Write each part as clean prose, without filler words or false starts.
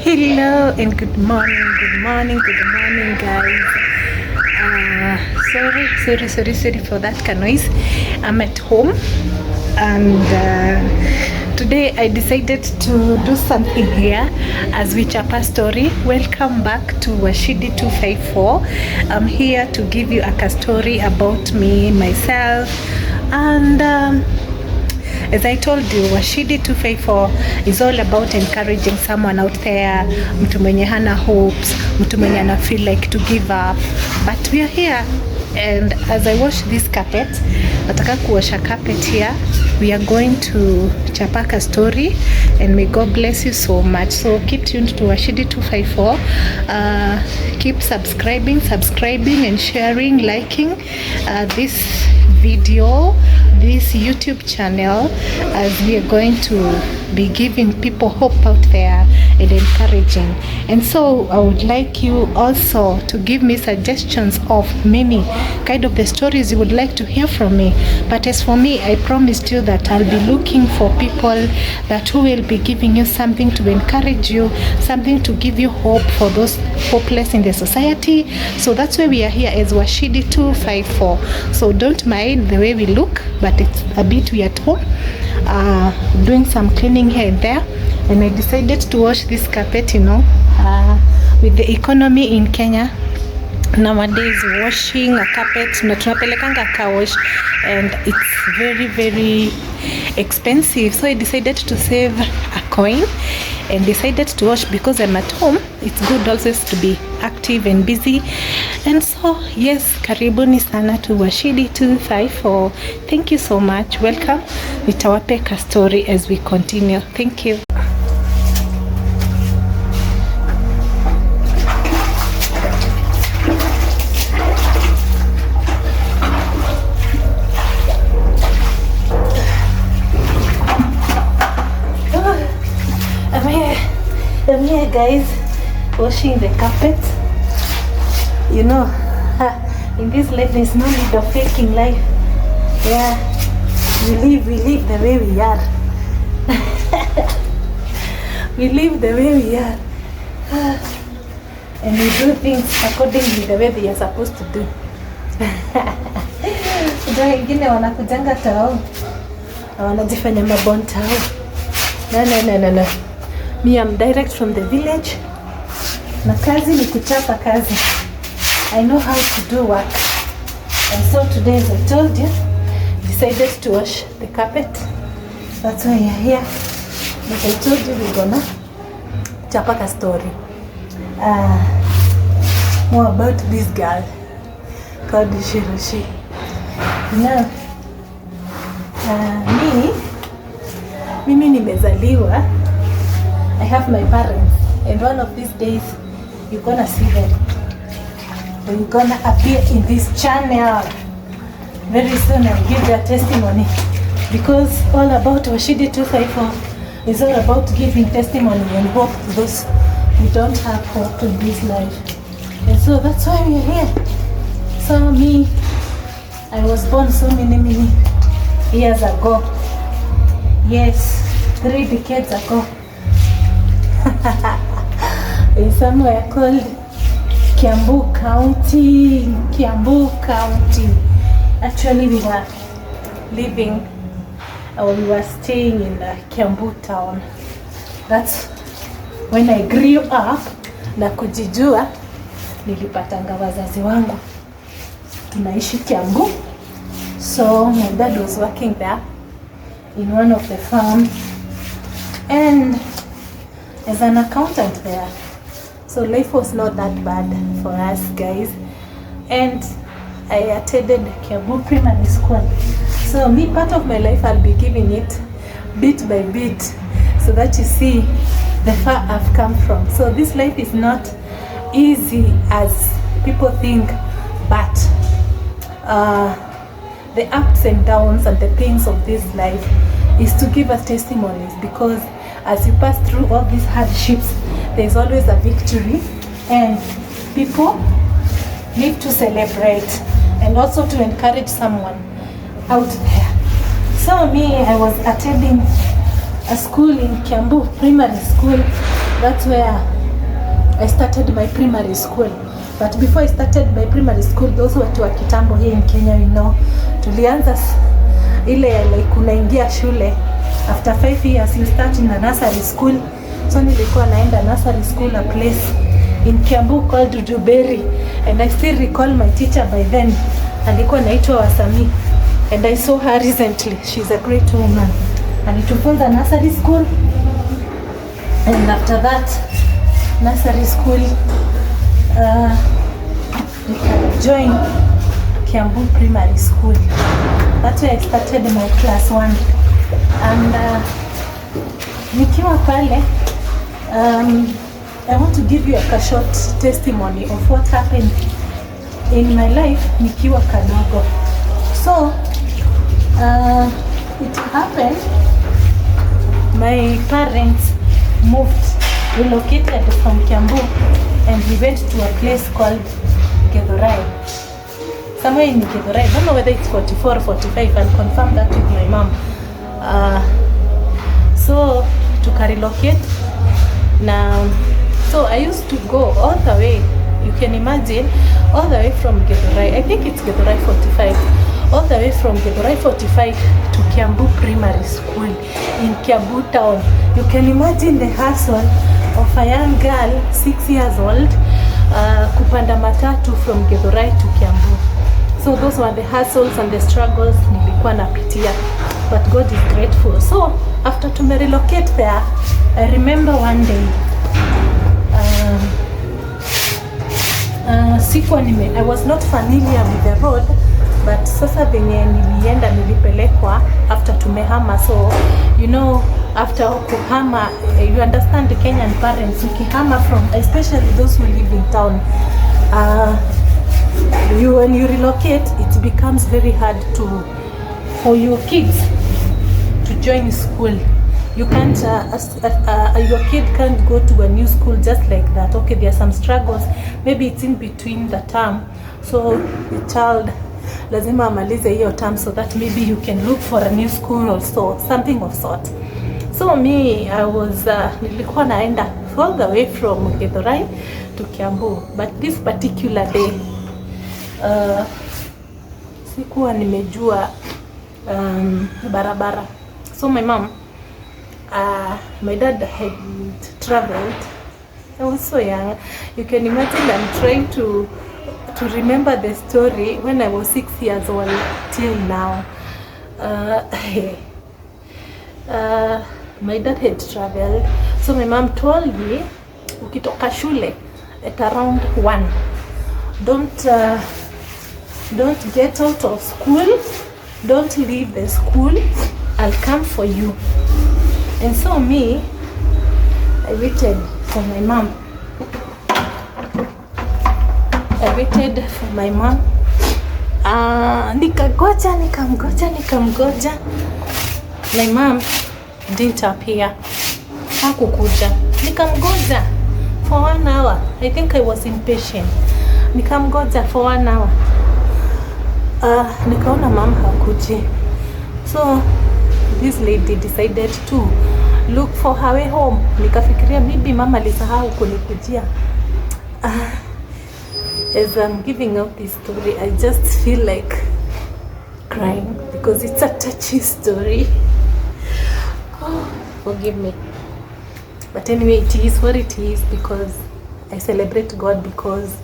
Hello and good morning, guys. Sorry for that noise. I'm at home and today I decided to do something here as we chapa story. Welcome back to Washidi 254. I'm here to give you a story about me, myself, and as I told you, Washidi 254 is all about encouraging someone out there, mtu mwenye hana hopes, mtu mwenye ana feel like to give up. But we are here, and as I wash this carpet, nataka kuosha carpet here, we are going to chapaka story, and may God bless you so much. So keep tuned to Washidi 254. Keep subscribing and sharing, liking this video, this YouTube channel, as we are going to be giving people hope out there and encouraging. And so I would like you also to give me suggestions of many kind of the stories you would like to hear from me. But as for me, I promised you that I'll be looking for people that who will be giving you something to encourage you, something to give you hope for those hopeless in the society. So that's why we are here as Washidi 254. So don't mind the way we look, but it's a bit we at home, doing some cleaning here and there, and I decided to wash this carpet. With the economy in Kenya nowadays, washing a carpet tunapelekanga car wash, and it's very expensive. So I decided to save a coin and decided to wash because I'm at home. It's good also to be active and busy. And so yes, karibuni sana to Washidi 254. Thank you so much. Welcome. Nitawapeka story as we continue. Thank you. I'm here guys, washing the carpet. In this life there's no need of faking life. Yeah, we live the way we are. We live the way we are, and we do things accordingly the way they are supposed to do. Ndio wengine wanakujanga tao, wanajifanya mabon tao. No. Me, I'm direct from the village. Na kazi ni kuchapa kazi. I know how to do work. And so today, as I told you, decided to wash the carpet. That's why you're here. As I told you, we're gonna chapaka story. More about this girl called Shiroshi. Mimi nimezaliwa. I have my parents, and one of these days you're gonna see them. They're gonna appear in this channel very soon and give their testimony, because all about Washidi 254 is all about giving testimony and hope to those who don't have hope in this life. And so that's why we're here. So me, I was born so many years ago. Yes, 3 decades ago. In somewhere called Kiambu County. Actually, we were living, or we were staying in Kiambu town. That's when I grew up. Na kujijua, nilipatanga wazazi wangu tunaishi Kiambu. So my dad was working there in one of the farms, and as an accountant there. So life was not that bad for us guys, and I attended Kiambu Primary School. So me, part of my life I'll be giving it bit by bit, so that you see the far I've come from. So this life is not easy as people think, but the ups and downs and the pains of this life is to give us testimonies, because as you pass through all these hardships, there's always a victory, and people need to celebrate and also to encourage someone out there. So me, I was attending a school in Kiambu Primary School That's where I started my primary school. But before I started my primary school, those watu wa kitambo here in Kenya, you know, tulianza ile like unaingia shule after 5 years you start in a nursery school. So nilikuwa naenda nursery school a place in Kiambu called Duberi, and I still recall my teacher by then. Alikuwa anaitwa Wasami, and I saw her recently. She's a great woman. Alitufunza nursery school, and after that nursery school join Kiambu Primary School. That's where I started my class 1. And nikiwa pale, I want to give you a short testimony of what happened in my life nikiwa kadogo. So it happened, my parents relocated from Kiambu, and we went to a place called Githurai. Somewhere in Githurai. I don't know whether it's 44 or 45. I'll confirm that with my mom. So to relocate now. So I used to go all the way. You can imagine, all the way from Githurai. I think it's Githurai 45. All the way from Githurai 45 to Kiambu Primary School in Kiambu town. You can imagine the hustle of a young girl, 6 years old, kupanda matatu from Githurai to Kiambu. So those were the hustles and the struggles nilikuwa napitia, but God is grateful. So after to relocate there, I remember one day, I was not familiar with the road, but sasa venye nilipelekwa after tumehama. So you know, after kuhama, you understand the Kenyan parents, ukihama from, especially those who live in town, when you relocate, it becomes very hard for your kids to join school. You can't, your kid can't go to a new school just like that. Okay, there are some struggles. Maybe it's in between the term. So the child lazima amalize hiyo term so that maybe you can look for a new school also, something of sort. So me, I was, nilikuwa naenda all the way from Githurai to Kiambu. But this particular day, sikuwa nimejua barabara. So my mom, my dad had traveled. I was so young. You can imagine I'm trying to remember the story when I was 6 years old till now. My dad had traveled. So my mom told me, ukitoka shule at around 1, don't get out of school, don't leave the school, I'll come for you. And so me, I waited for my mom. I waited for my mom. Nikamgoja. My mom didn't appear. Hakukuja. Nikamgoja for 1 hour. I think I was impatient. Nikamgoja for 1 hour. Nikaona mom hakuji. So this lady decided to look for her way home. Nikafikiria maybe mama alisahau kunikujia. As I'm giving out this story, I just feel like crying because it's a touchy story. Oh, forgive me. But anyway, it is what it is, because I celebrate God, because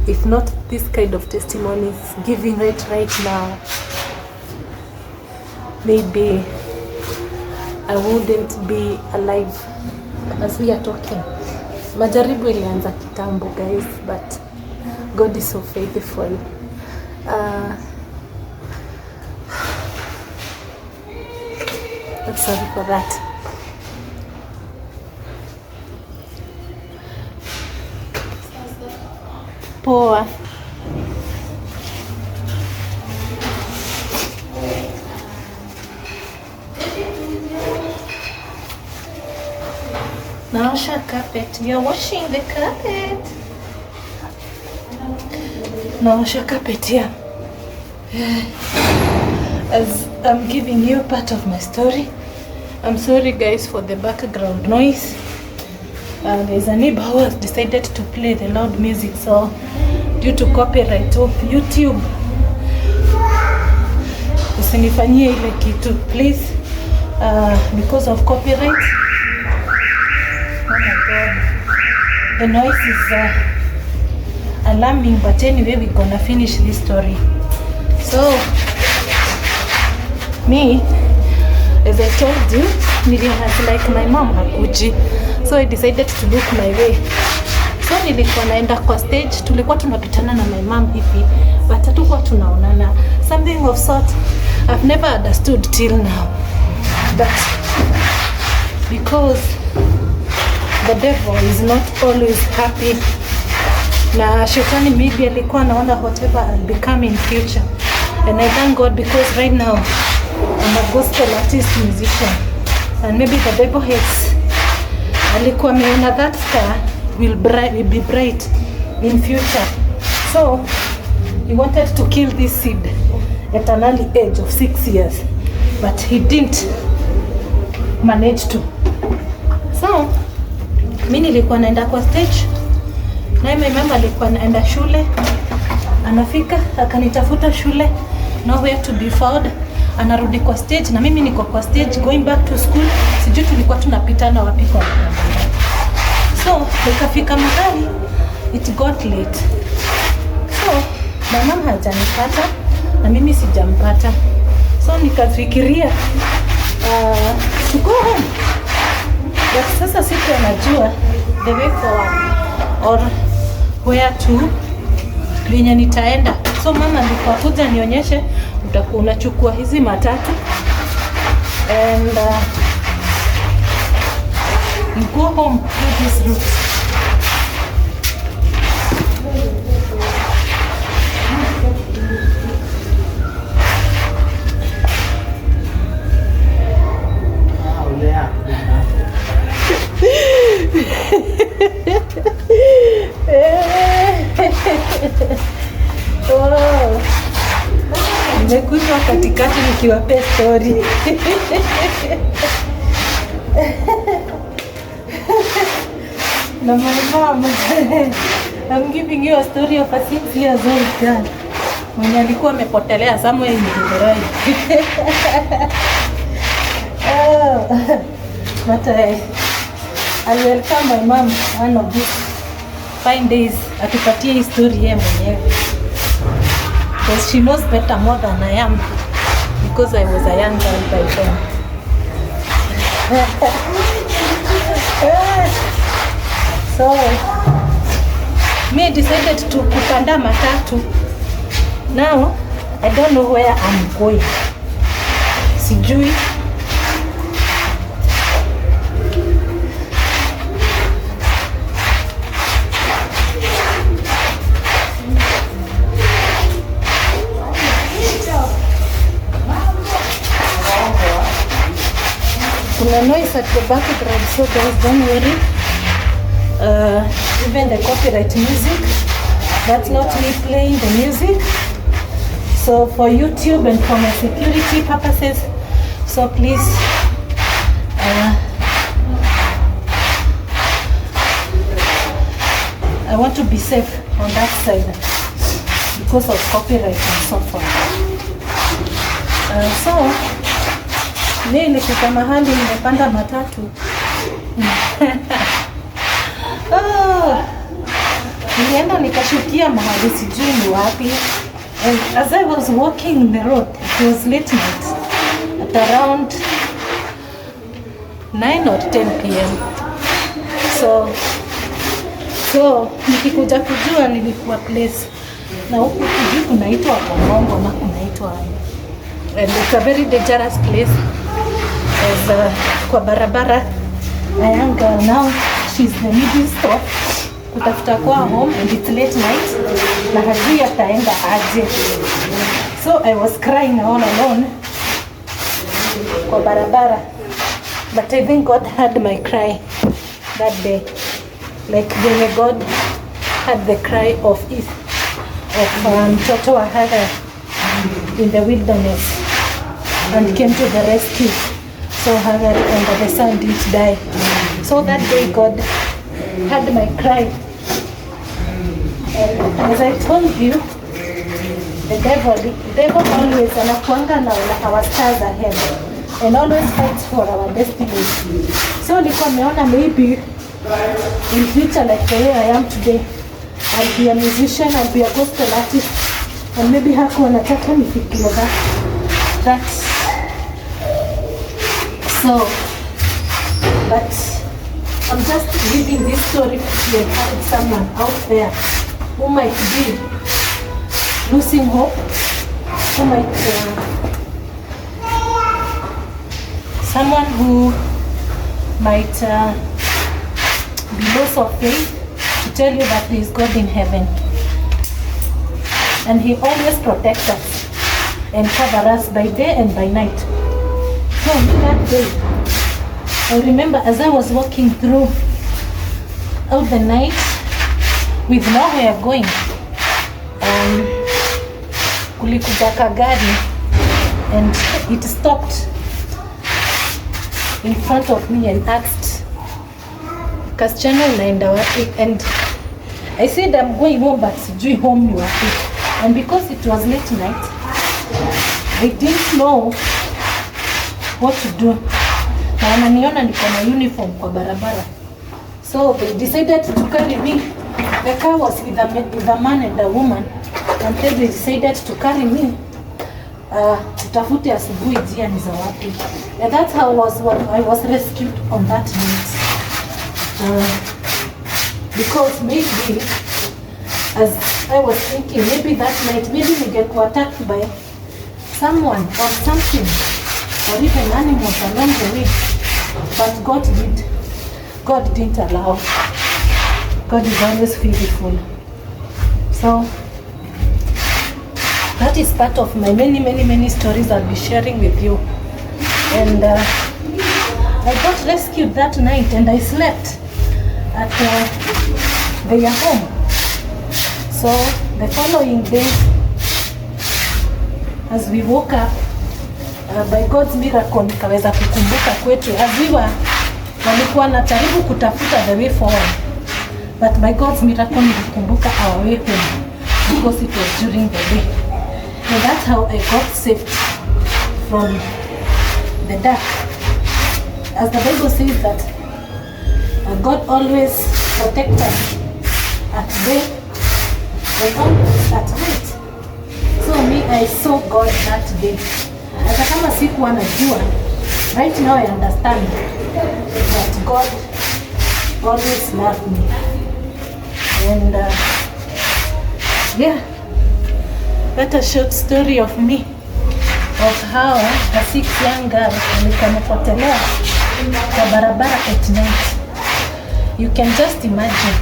if not this kind of testimonies giving it right now, maybe I wouldn't be alive as we are talking. Majaribu ilianza kitambo, guys, but God is so faithful. I'm sorry for that. Poa. Naosha carpet. You're washing the carpet. Naosha carpet here. As I'm giving you part of my story. I'm sorry guys for the background noise. There's a neighbor who has decided to play the loud music, so due to copyright of YouTube, usinifanyie ile kitu please, because of copyright. Oh my god, the noise is alarming, but anyway we're gonna finish this story. So me, as I told you, niliona like my mom hakuji, so I decided to look my way. So nilikuwa naenda kwa stage, tulikuwa tunapitana na my mom hivi, but hatukuwa tunaonana. Something of sort I've never understood till now, but because the devil is not always happy, na shetani maybe alikuwa anaona whatever I'll become in future, and I thank God because right now I'm a gospel artist, musician, and maybe the devil hates. Alikuwa ameona that star will be bright in future, so he wanted to kill this seed at an early age of 6 years, but he didn't manage to. So mimi nilikuwa naenda kwa stage, na my mama alikuwa naenda shule, anafika akanitafuta shule, nowhere to be found. Anarudi kwa stage na mimi niko kwa stage going back to school, sijui tulikuwa tunapitana wapi kwa barabara. So nikafika mahali, it got late, so my mom hajanipata na mimi sijampata, so nikafikiria to go home, but sasa siku anajua the way forward or where to, venye nitaenda. So mama alikuwa kuja nionyeshe, utakuwa unachukua hizi matatu and you go home through this route. Oh, nimekuja katikati nikiwapea story. No, my mom, I'm giving you a story of a 6 years old girl mwenye alikuwa amepotelea somewhere in the right. Oh, but I welcome my mom one of these fine days atupatie hii story yeye mwenyewe, because she knows better more than I am, because I was a young girl by then. So me decided to kupanda matatu. Now I don't know where I'm going. Sijui. Kuna noise at the background, so guys don't worry. Even the copyright music, that's not me playing the music, so for YouTube and for my security purposes, so please I want to be safe on that side because of copyright and so forth. So mimi nilifika mahali nimepanda matatu. Nilienda nikashukia mahali sijui ni wapi, and as I was walking the road, it was late night at around 9 or 10 p.m. So nikikuja kujua nilikuwa place na huku kujua kunaitwa Kongongo na kunaitwa, and it's a very dangerous place as kwa barabara. A young girl now, she's the middle stop kutafuta kwa home, and it's late night na hajui ataenda aje. So I was crying all alone kwa barabara, but I think God heard my cry that day, like when God had the cry of mtoto wa Hagar in the wilderness and came to the rescue. So Hagar and the son didn't die. So that day God had my cry. And as I told you, the devil always anakuanga na our stars ahead and always fights for our destiny. So nilikuwa nimeona maybe in future like the way I am today, I'll be a musician, I'll be a gospel artist, and maybe hakuwa nataka nifikirie that. So, but I'm just giving this story to encourage someone out there who might be losing hope, who might someone who might be lost of faith, to tell you that there is God in heaven, and He always protects us and covers us by day and by night. So that day, I remember as I was walking through out the night with nowhere going, kulikuja kagari and it stopped in front of me and asked, kasichana unaenda wapi? And I said I'm going home, but sijui home ni wapi. And because it was late night, I didn't know what to do. Na wananiona niko na uniform kwa barabara. So they decided to carry me. The car was with a man and a woman, and then they decided to carry me. Tutafute asubuhi njia ni za wapi. And that's how I was rescued on that night. Because maybe, as I was thinking, maybe that night, maybe we get attacked by someone or something, or even animals along the way. But God didn't allow. God is always faithful. So that is part of my many stories I'll be sharing with you. And I got rescued that night, and I slept at their home. So the following day, as we woke up, by God's miracle nikaweza kukumbuka kwetu. As we were, walikuwa najaribu kutafuta the way forward, but by God's miracle nilikumbuka our way home, because it was during the day. And that's how I got saved from the dark. As the Bible says that God always protects us at day and always at night. So me, I saw God that day. Hata kama sikuwa najua, right now I understand that God always loved me. And yeah, that's a short story of me, of how a 6 young girl nikamepotelea kwa barabara at night. You can just imagine.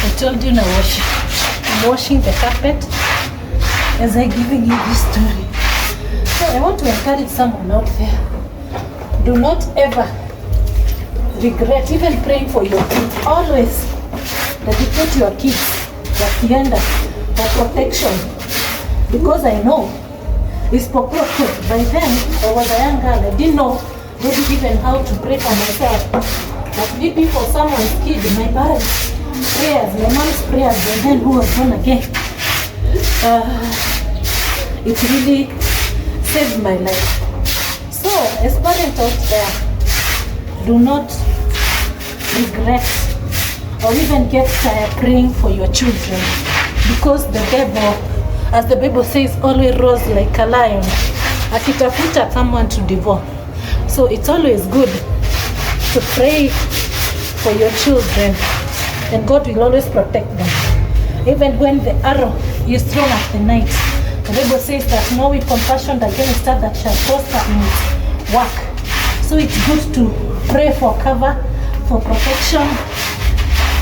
I told you now, I'm washing the carpet as I'm giving you this story. So I want to encourage someone out there. Do not ever regret even praying for your kids. Always dedicate your kids, wakienda, for protection. Because I know it's protected. By then, I was a young girl. I didn't know maybe even how to pray for myself. But maybe for someone's kid, my parents' prayers, my mom's prayers, and then who was born again, it really saved my life. So, as parents out there, do not regret or even get tired praying for your children, because the devil, as the Bible says, always rose like a lion, akitafuta someone to devour. So it's always good to pray for your children, and God will always protect them. Even when the arrow is thrown at the night, the Bible says that no weapon fashioned against us that shall prosper in its work. So it's good to pray for cover, for protection.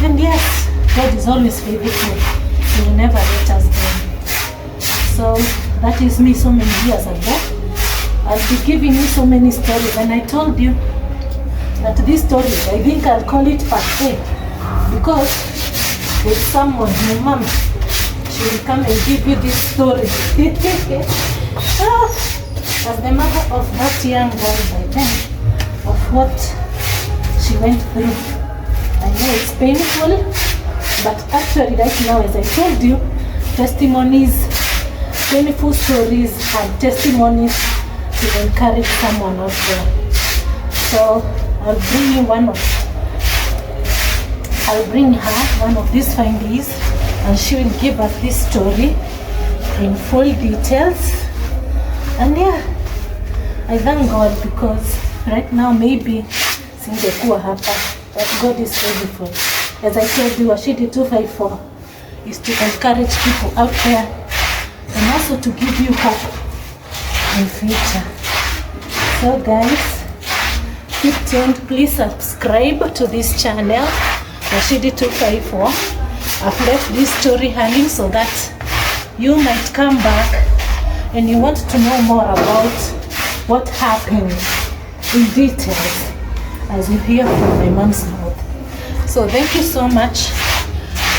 And yes, God is always faithful. He will never let us down. So that is me so many years ago. I'll be giving you so many stories. And I told you But this story, I think I'll call it part A, because with someone, my mom, she will come and give you this story. As the mother of that young girl by then, of what she went through. I know it's painful, but actually right now, as I told you, testimonies, painful stories and testimonies to encourage someone out there. So I'll bring her one of these fine days, and she will give us this story in full details. And yeah, I thank God, because right now maybe singekuwa hapa, but God is faithful. As I told you, Washidi 254 is to encourage people out there and also to give you hope in future. So guys, keep tuned. Please subscribe to this channel, Washidi 254. I've left this story hanging so that you might come back and you want to know more about what happened in details as you hear from my mom's mouth. So thank you so much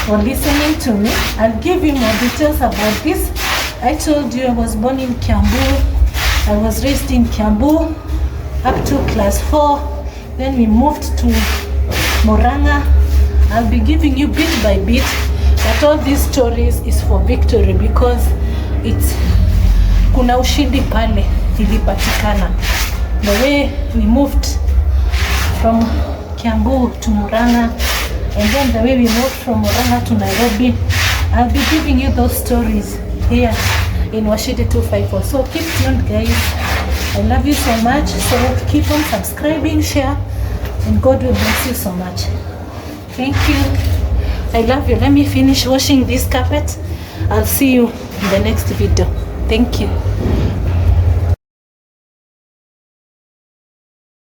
for listening to me. I'll give you more details about this. I told you I was born in Kiambu. I was raised in Kiambu up to class 4. Then we moved to Murang'a. I'll be giving you bit by bit, but all these stories is for victory, because it's kuna ushindi pale ilipatikana. The way we moved from Kiambu to Murang'a, and then the way we moved from Murang'a to Nairobi, I'll be giving you those stories here in Washidi 254. So keep tuned, guys. I love you so much. So keep on subscribing, share, and God will bless you so much. Thank you. I love you. Let me finish washing this carpet. I'll see you in the next video. Thank you.